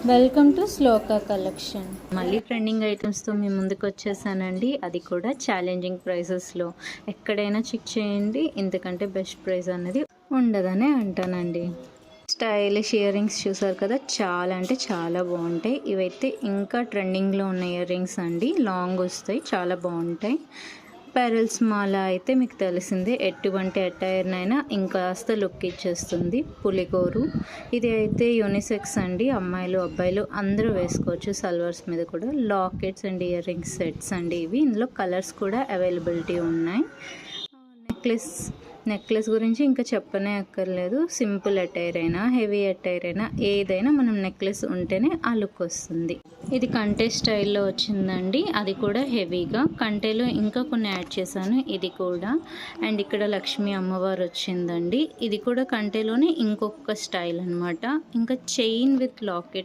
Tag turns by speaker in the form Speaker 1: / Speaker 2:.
Speaker 1: Welcome to Shloka collection. మళ్ళీ trending ఐటమ్స్తో మీ ముందుకు వచ్చేసానండి. అది కూడా ఛాలెంజింగ్ ప్రైసెస్లో. ఎక్కడైనా చెక్ చేయండి, ఇంతకంటే బెస్ట్ ప్రైస్ అనేది ఉండదనే అంటానండి. స్టైలిష్ ఇయర్ రింగ్స్ చూసారు కదా, చాలా అంటే చాలా బాగుంటాయి. ఇవైతే ఇంకా ట్రెండింగ్లో ఉన్న ఇయర్ రింగ్స్ అండి. లాంగ్ వస్తాయి, చాలా బాగుంటాయి. పెరల్స్ మాల అయితే మీకు తెలిసిందే, ఎటువంటి అటైర్నైనా ఇంకాస్త లుక్ ఇచ్చేస్తుంది. పులిగోరు ఇది అయితే యూనిసెక్స్ అండి, అమ్మాయిలు అబ్బాయిలు అందరూ వేసుకోవచ్చు. సల్వార్స్ మీద కూడా lockets and ear rings sets అండి ఇవి. ఇందులో కలర్స్ కూడా అవైలబిలిటీ ఉన్నాయి. నెక్లెస్ గురించి ఇంకా చెప్పనే అక్కర్లేదు. సింపుల్ అటైర్ అయినా హెవీ అటైర్ అయినా ఏదైనా మనం నెక్లెస్ ఉంటేనే ఆ లుక్ వస్తుంది. ఇది కంటే స్టైల్లో వచ్చిందండి, అది కూడా హెవీగా. కంటేలో ఇంకా కొన్ని యాడ్ చేశాను ఇది కూడా. అండ్ ఇక్కడ లక్ష్మీ అమ్మవారు వచ్చిందండి, ఇది కూడా కంటేలోనే ఇంకొక స్టైల్ అనమాట. ఇంకా చైన్ విత్ లాకెట్